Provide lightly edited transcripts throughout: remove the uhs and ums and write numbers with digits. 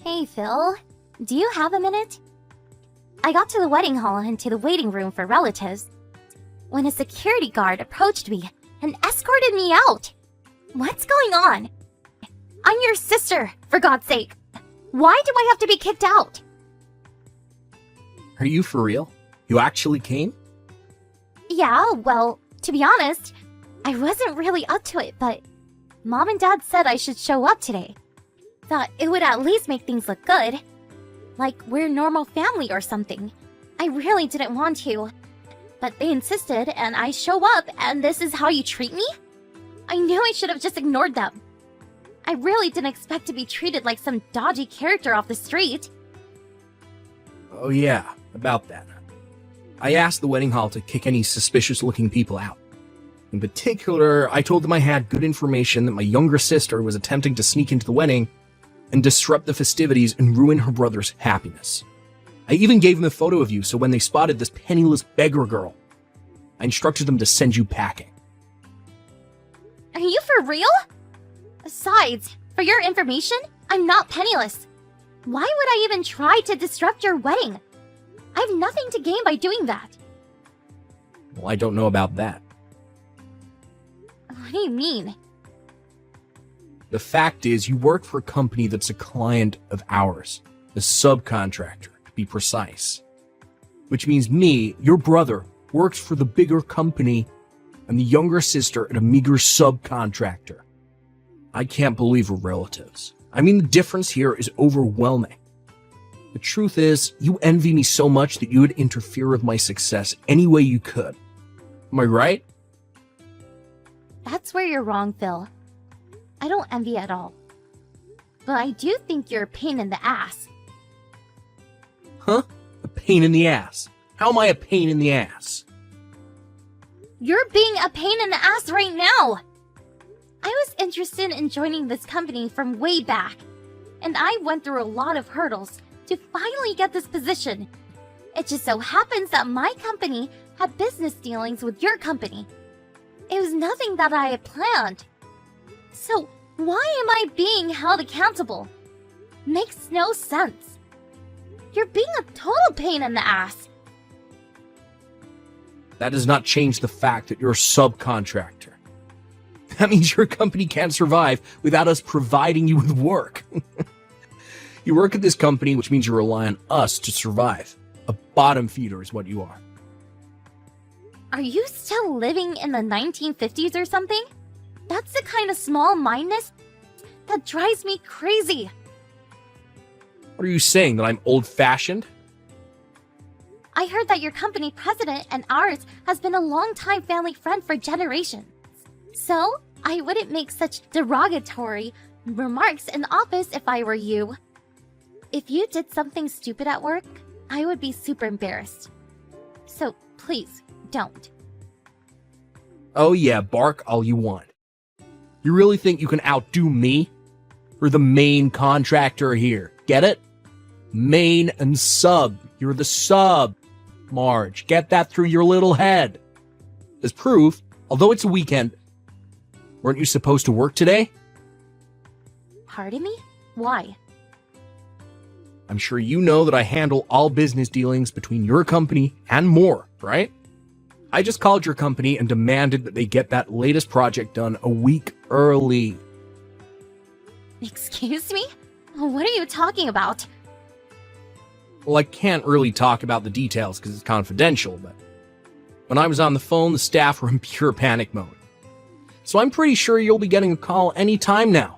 Hey, Phil. Do you have a minute? I got to the wedding hall and to the waiting room for relatives when a security guard approached me and escorted me out. What's going on? I'm your sister, for God's sake. Why do I have to be kicked out? Are you for real? You actually came? Yeah, well, to be honest, I wasn't really up to it, but Mom and Dad said I should show up today. Thought it would at least make things look good. Like we're a normal family or something. I really didn't want to. But they insisted and I show up and this is how you treat me? I knew I should have just ignored them. I really didn't expect to be treated like some dodgy character off the street. Oh yeah, about that. I asked the wedding hall to kick any suspicious-looking people out. In particular, I told them I had good information that my younger sister was attempting to sneak into the wedding and disrupt the festivities and ruin her brother's happiness. I even gave them a photo of you so when they spotted this penniless beggar girl, I instructed them to send you packing. Are you for real? Besides, for your information, I'm not penniless. Why would I even try to disrupt your wedding? I have nothing to gain by doing that. Well, I don't know about that. What do you mean? The fact is, you work for a company that's a client of ours, a subcontractor, to be precise. Which means me, your brother, works for the bigger company, and the younger sister at a meager subcontractor. I can't believe we're relatives. I mean, the difference here is overwhelming. The truth is, you envy me so much that you would interfere with my success any way you could. Am I right? That's where you're wrong, Phil. I don't envy at all. But I do think you're a pain in the ass. Huh? A pain in the ass? How am I a pain in the ass? You're being a pain in the ass right now! I was interested in joining this company from way back, and I went through a lot of hurdles to finally get this position. It just so happens that my company had business dealings with your company. It was nothing that I had planned. So why am I being held accountable? Makes no sense. You're being a total pain in the ass. That does not change the fact that you're a subcontractor. That means your company can't survive without us providing you with work. You work at this company, which means you rely on us to survive. A bottom feeder is what you are. Are you still living in the 1950s or something? That's the kind of small-mindedness that drives me crazy. What are you saying, that I'm old-fashioned? I heard that your company president and ours has been a long-time family friend for generations. So, I wouldn't make such derogatory remarks in the office if I were you. If you did something stupid at work, I would be super embarrassed. So, please, don't. Oh yeah, bark all you want. You really think you can outdo me? We're the main contractor here. Get it? Main and sub. You're the sub. Marge, get that through your little head. As proof, although it's a weekend, weren't you supposed to work today? Pardon me? Why? I'm sure you know that I handle all business dealings between your company and more, right? I just called your company and demanded that they get that latest project done a week early. Excuse me? What are you talking about? Well, I can't really talk about the details because it's confidential, but when I was on the phone, the staff were in pure panic mode. So I'm pretty sure you'll be getting a call any time now.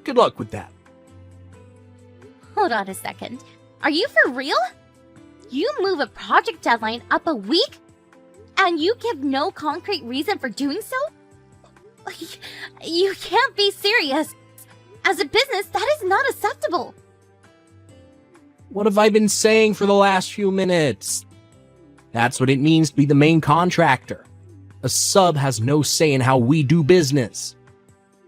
Good luck with that. Hold on a second. Are you for real? You move a project deadline up a week? And you give no concrete reason for doing so? You can't be serious. As a business, that is not acceptable. What have I been saying for the last few minutes? That's what it means to be the main contractor. A sub has no say in how we do business.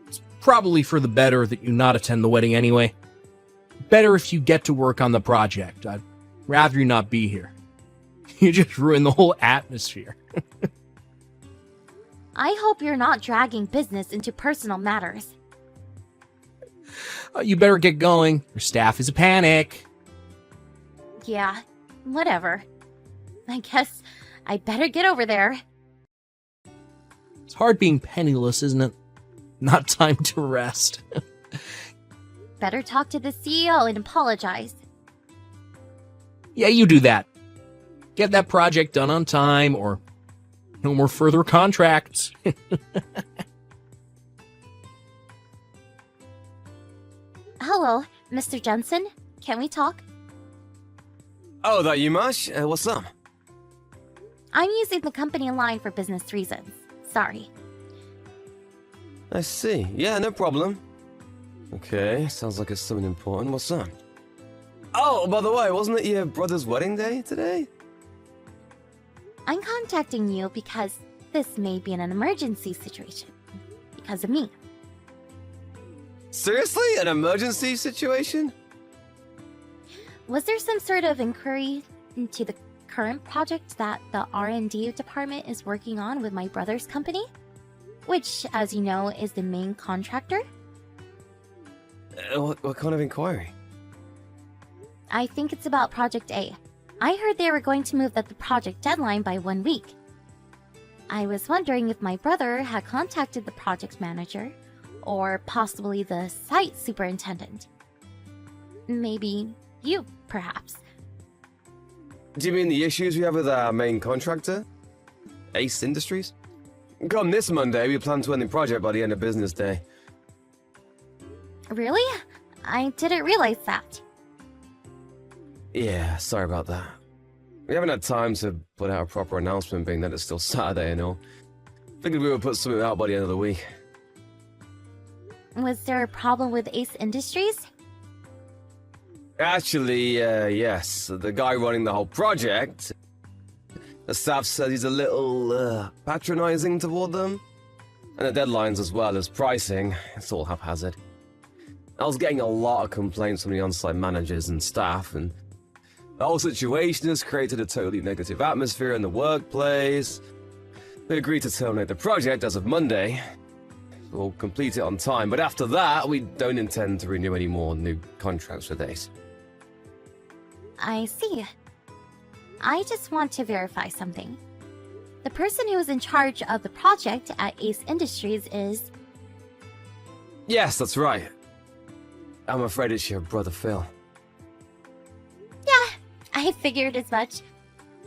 It's probably for the better that you not attend the wedding anyway. Better if you get to work on the project. I'd rather you not be here. You just ruined the whole atmosphere. I hope you're not dragging business into personal matters. You better get going. Your staff is a panic. Yeah, whatever. I guess I better get over there. It's hard being penniless, isn't it? Not time to rest. Better talk to the CEO and apologize. Yeah, you do that. Get that project done on time, or no more further contracts. Hello, Mr. Jensen. Can we talk? Oh, that you, Marsh? What's up? I'm using the company line for business reasons. Sorry. I see. Yeah, no problem. Okay, sounds like it's something important. What's up? Oh, by the way, wasn't it your brother's wedding day today? I'm contacting you because this may be an emergency situation. Because of me. Seriously? An emergency situation? Was there some sort of inquiry into the current project that the R&D department is working on with my brother's company? Which, as you know, is the main contractor? What kind of inquiry? I think it's about Project A. I heard they were going to move the project deadline by 1 week. I was wondering if my brother had contacted the project manager, or possibly the site superintendent. Maybe you, perhaps. Do you mean the issues we have with our main contractor? Ace Industries? Come this Monday, we plan to end the project by the end of business day. Really? I didn't realize that. Yeah, sorry about that. We haven't had time to put out a proper announcement, being that it's still Saturday and all. Figured we would put something out by the end of the week. Was there a problem with Ace Industries? Actually, yes. The guy running the whole project, the staff says he's a little, patronizing toward them. And the deadlines as well as pricing, it's all haphazard. I was getting a lot of complaints from the on-site managers and staff, and the whole situation has created a totally negative atmosphere in the workplace. They agreed to terminate the project as of Monday. We'll complete it on time, but after that, we don't intend to renew any more new contracts with Ace. I see. I just want to verify something. The person who is in charge of the project at Ace Industries is... Yes, that's right. I'm afraid it's your brother Phil. Yeah, I figured as much.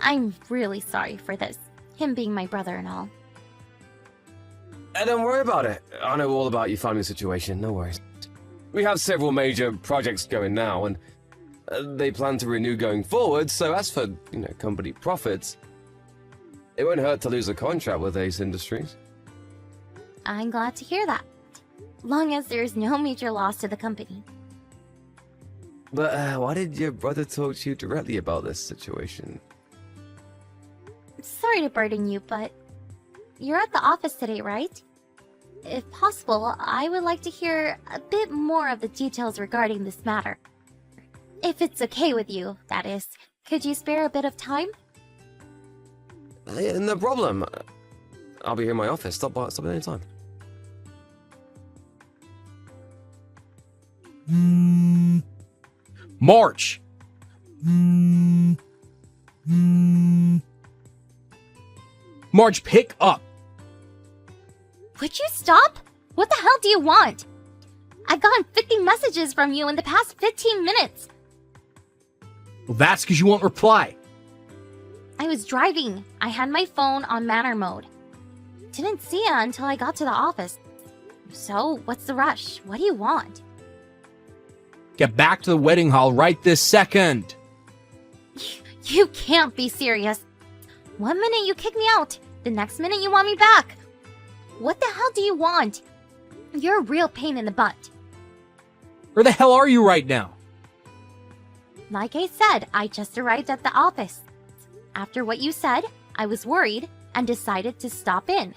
I'm really sorry for this, him being my brother and all. Don't worry about it. I know all about your family situation, no worries. We have several major projects going now, and they plan to renew going forward, so as for, company profits, it won't hurt to lose a contract with Ace Industries. I'm glad to hear that, long as there's no major loss to the company. But why did your brother talk to you directly about this situation? Sorry to burden you, but you're at the office today, right? If possible, I would like to hear a bit more of the details regarding this matter. If it's okay with you, that is. Could you spare a bit of time? No problem. I'll be here in my office. Stop at any time. March! March, pick up! Would you stop? What the hell do you want? I've gotten 50 messages from you in the past 15 minutes. Well, that's because you won't reply. I was driving. I had my phone on manner mode. Didn't see it until I got to the office. So, what's the rush? What do you want? Get back to the wedding hall right this second. You can't be serious. 1 minute you kick me out, the next minute you want me back. What the hell do you want? You're a real pain in the butt. Where the hell are you right now? Like I said, I just arrived at the office. After what you said, I was worried and decided to stop in.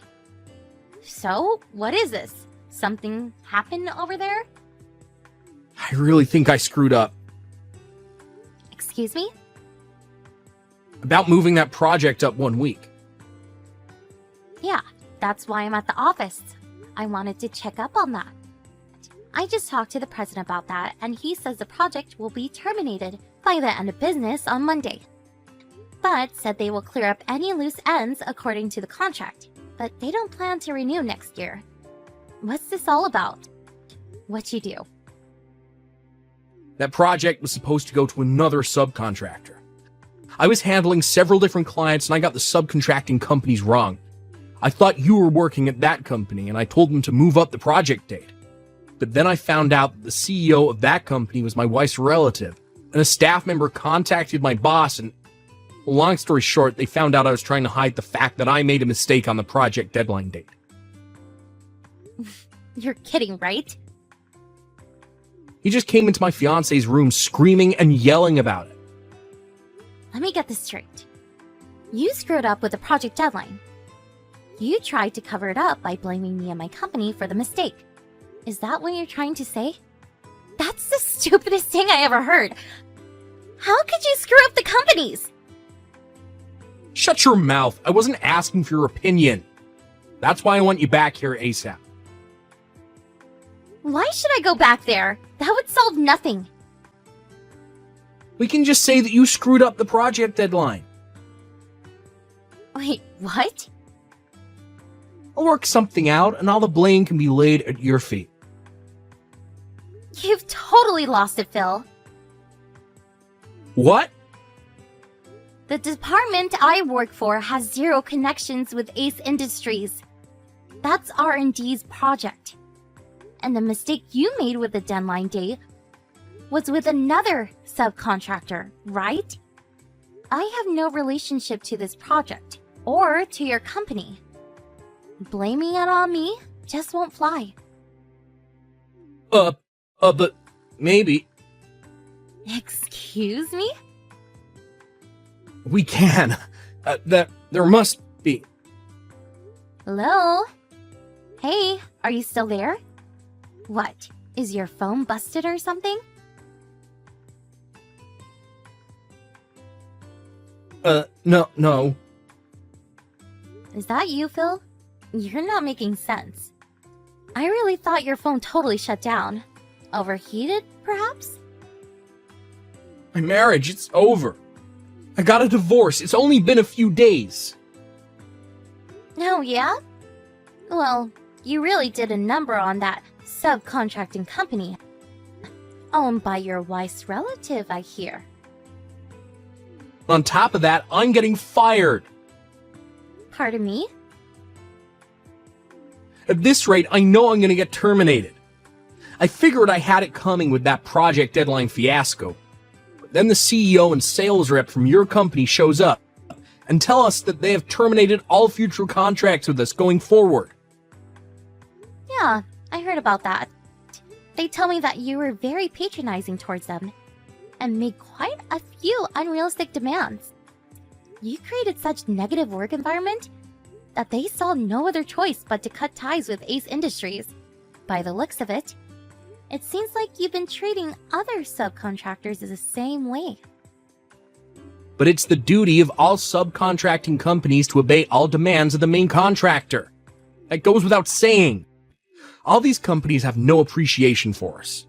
So, what is this? Something happened over there? I really think I screwed up. Excuse me? About moving that project up 1 week. Yeah, that's why I'm at the office. I wanted to check up on that. I just talked to the president about that, and he says the project will be terminated by the end of business on Monday. But said they will clear up any loose ends according to the contract, but they don't plan to renew next year. What's this all about? What'd you do? That project was supposed to go to another subcontractor. I was handling several different clients and I got the subcontracting companies wrong. I thought you were working at that company and I told them to move up the project date. But then I found out that the CEO of that company was my wife's relative, and a staff member contacted my boss, and long story short, they found out I was trying to hide the fact that I made a mistake on the project deadline date. You're kidding, right? He just came into my fiance's room screaming and yelling about it. Let me get this straight. You screwed up with the project deadline. You tried to cover it up by blaming me and my company for the mistake. Is that what you're trying to say? That's the stupidest thing I ever heard. How could you screw up the companies? Shut your mouth. I wasn't asking for your opinion. That's why I want you back here ASAP. Why should I go back there? That would solve nothing. We can just say that you screwed up the project deadline. Wait, what? I'll work something out and all the blame can be laid at your feet. You've totally lost it, Phil. What? The department I work for has zero connections with Ace Industries. That's R&D's project. And the mistake you made with the deadline date was with another subcontractor, right? I have no relationship to this project or to your company. Blaming it on me just won't fly. But maybe. Excuse me? We can. There must be. Hello? Hey, are you still there? What? Is your phone busted or something? No. Is that you, Phil? You're not making sense. I really thought your phone totally shut down. Overheated, perhaps? My marriage, it's over. I got a divorce. It's only been a few days. Oh, yeah? Well, you really did a number on that subcontracting company. Owned by your wife's relative, I hear. On top of that, I'm getting fired. Pardon me? At this rate, I know I'm going to get terminated. I figured I had it coming with that project deadline fiasco. But then the CEO and sales rep from your company shows up and tell us that they have terminated all future contracts with us going forward. Yeah, I heard about that. They tell me that you were very patronizing towards them and made quite a few unrealistic demands. You created such negative work environment that they saw no other choice but to cut ties with Ace Industries. By the looks of it, it seems like you've been treating other subcontractors the same way. But it's the duty of all subcontracting companies to obey all demands of the main contractor. That goes without saying. All these companies have no appreciation for us.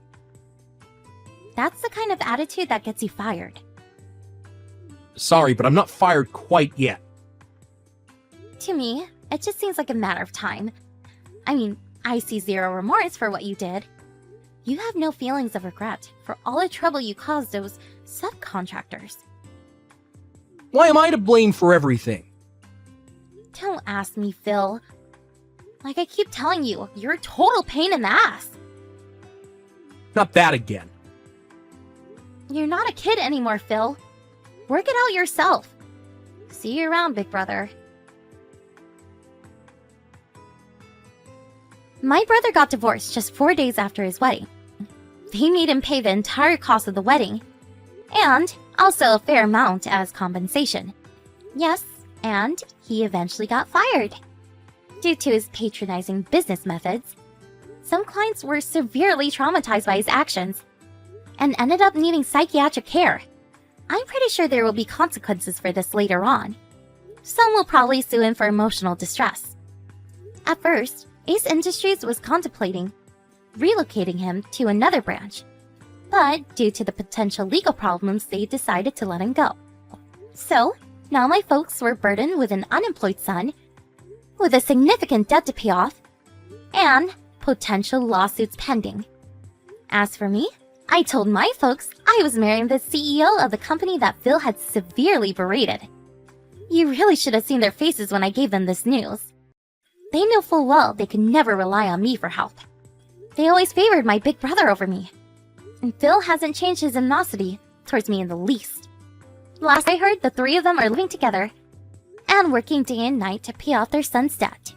That's the kind of attitude that gets you fired. Sorry, but I'm not fired quite yet. To me, it just seems like a matter of time. I mean, I see zero remorse for what you did. You have no feelings of regret for all the trouble you caused those subcontractors. Why am I to blame for everything? Don't ask me, Phil. Like I keep telling you, you're a total pain in the ass. Not that again. You're not a kid anymore, Phil. Work it out yourself. See you around, big brother. My brother got divorced just 4 days after his wedding. They made him pay the entire cost of the wedding, and also a fair amount as compensation. Yes, and he eventually got fired. Due to his patronizing business methods, some clients were severely traumatized by his actions and ended up needing psychiatric care. I'm pretty sure there will be consequences for this later on. Some will probably sue him for emotional distress. At first, Ace Industries was contemplating relocating him to another branch. But due to the potential legal problems, they decided to let him go. So, now my folks were burdened with an unemployed son, with a significant debt to pay off, and potential lawsuits pending. As for me, I told my folks I was marrying the CEO of the company that Phil had severely berated. You really should have seen their faces when I gave them this news. They knew full well they could never rely on me for help. They always favored my big brother over me. And Phil hasn't changed his animosity towards me in the least. Last I heard, the three of them are living together and working day and night to pay off their son's debt.